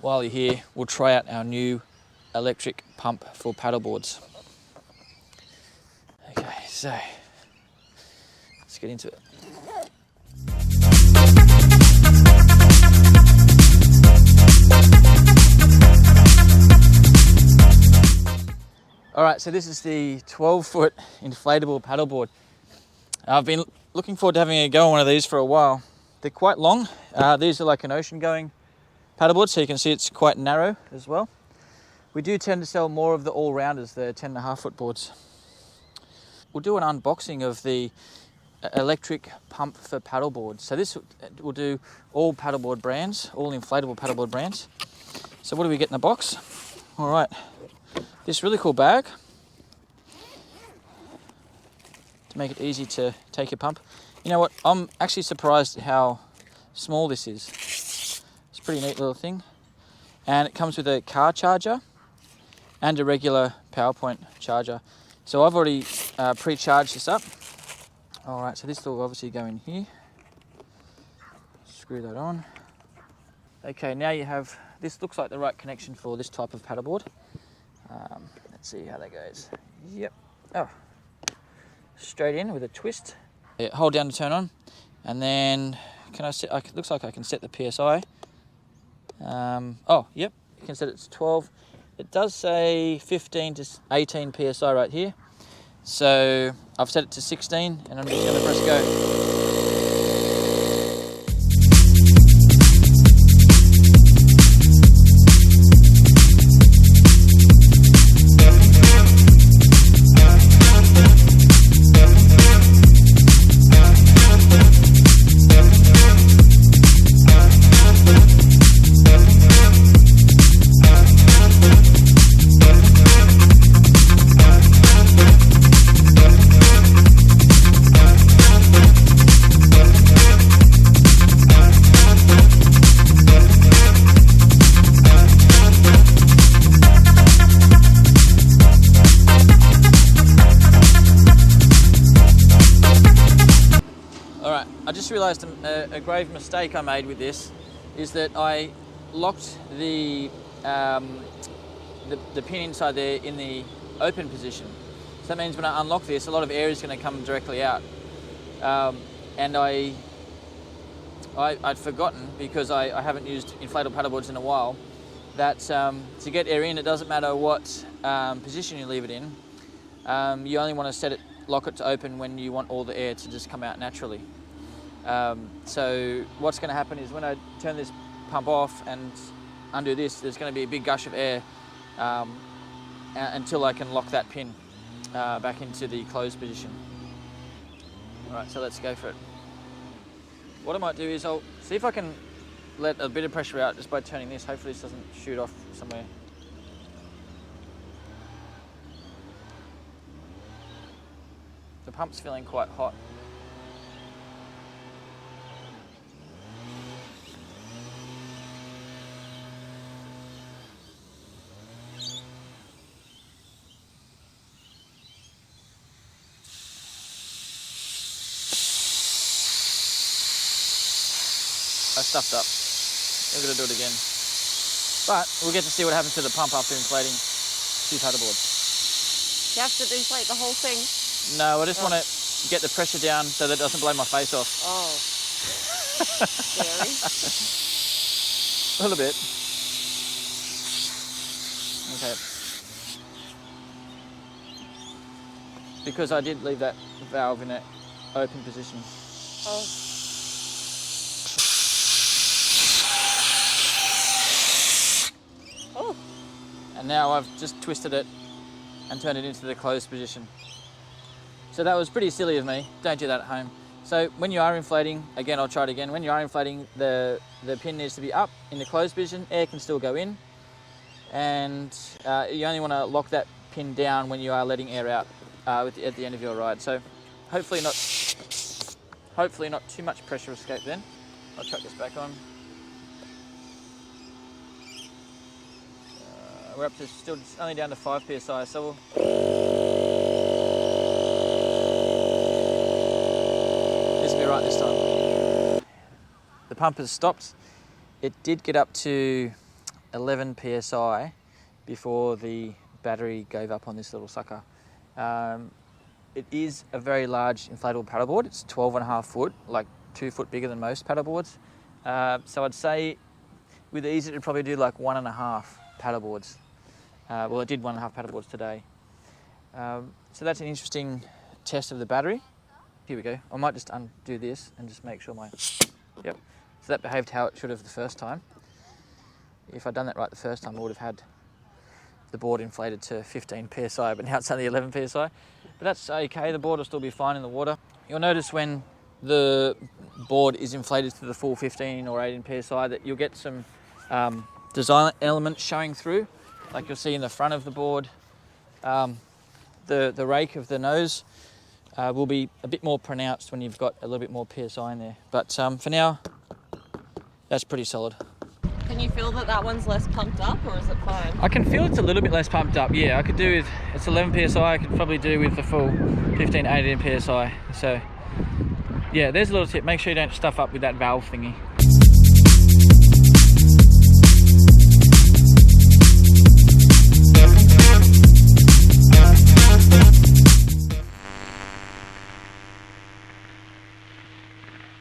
while you're here, we'll try out our new electric pump for paddleboards. Okay, so let's get into it. All right, so this is the 12-foot inflatable paddleboard. I've been looking forward to having a go on one of these for a while. They're quite long. These are like an ocean-going paddleboard, so you can see it's quite narrow as well. We do tend to sell more of the all-rounders, the 10.5-foot boards. We'll do an unboxing of the electric pump for paddleboards. So this will do all paddleboard brands, all inflatable paddleboard brands. So what do we get in the box? All right, this really cool bag to make it easy to take your pump. You know what, I'm actually surprised how small this is. It's a pretty neat little thing. And it comes with a car charger and a regular PowerPoint charger. So I've already pre-charged this up. All right, so this will obviously go in here. Screw that on. Okay, now you have, this looks like the right connection for this type of paddleboard. Let's see how that goes. Yep. Oh, straight in with a twist. Yeah, hold down to turn on, and then can I set? It looks like I can set the PSI. Oh, yep, you can set it to 12. It does say 15 to 18 PSI right here. So I've set it to 16, and I'm just going to press go. I just realised a grave mistake I made with this is that I locked the pin inside there in the open position. So that means when I unlock this, a lot of air is going to come directly out. And I'd forgotten, because I haven't used inflatable paddleboards in a while, that to get air in, it doesn't matter what position you leave it in. You only want to lock it to open when you want all the air to just come out naturally. So what's going to happen is when I turn this pump off and undo this, there's going to be a big gush of air until I can lock that pin back into the closed position. All right, so let's go for it. What I might do is I'll see if I can let a bit of pressure out just by turning this. Hopefully this doesn't shoot off somewhere. The pump's feeling quite hot. I stuffed up. We're going to do it again. But we'll get to see what happens to the pump after inflating 2 paddleboards. You have to inflate the whole thing? No, I just want to get the pressure down so that it doesn't blow my face off. Oh. Scary. A little bit. Okay. Because I did leave that valve in an open position. Oh. Oh. And now I've just twisted it and turned it into the closed position. So that was pretty silly of me. Don't do that at home. So when you are inflating, again, I'll try it again. When you are inflating, the pin needs to be up in the closed position. Air can still go in. And you only want to lock that pin down when you are letting air out at the end of your ride. So hopefully not too much pressure escape then. I'll chuck this back on. We're up to still only down to 5 psi, so we'll... This will be right this time. The pump has stopped. It did get up to 11 psi before the battery gave up on this little sucker. It is a very large inflatable paddleboard. It's 12.5 foot, like 2 foot bigger than most paddleboards. So I'd say with ease it would probably do like 1.5 paddleboards. Well, it did 1.5 paddleboards today. So that's an interesting test of the battery. Here we go. I might just undo this and just make sure yep. So that behaved how it should have the first time. If I'd done that right the first time, I would have had the board inflated to 15 psi, but now it's only 11 psi. But that's okay, the board will still be fine in the water. You'll notice when the board is inflated to the full 15 or 18 psi that you'll get some design elements showing through. Like you'll see in the front of the board, the rake of the nose will be a bit more pronounced when you've got a little bit more psi in there. But for now, that's pretty solid. Can you feel that one's less pumped up, or is it fine? I can feel it's a little bit less pumped up. Yeah, I could do with, it's 11 psi, I could probably do with the full 15, 18 psi. So yeah, there's a little tip. Make sure you don't stuff up with that valve thingy.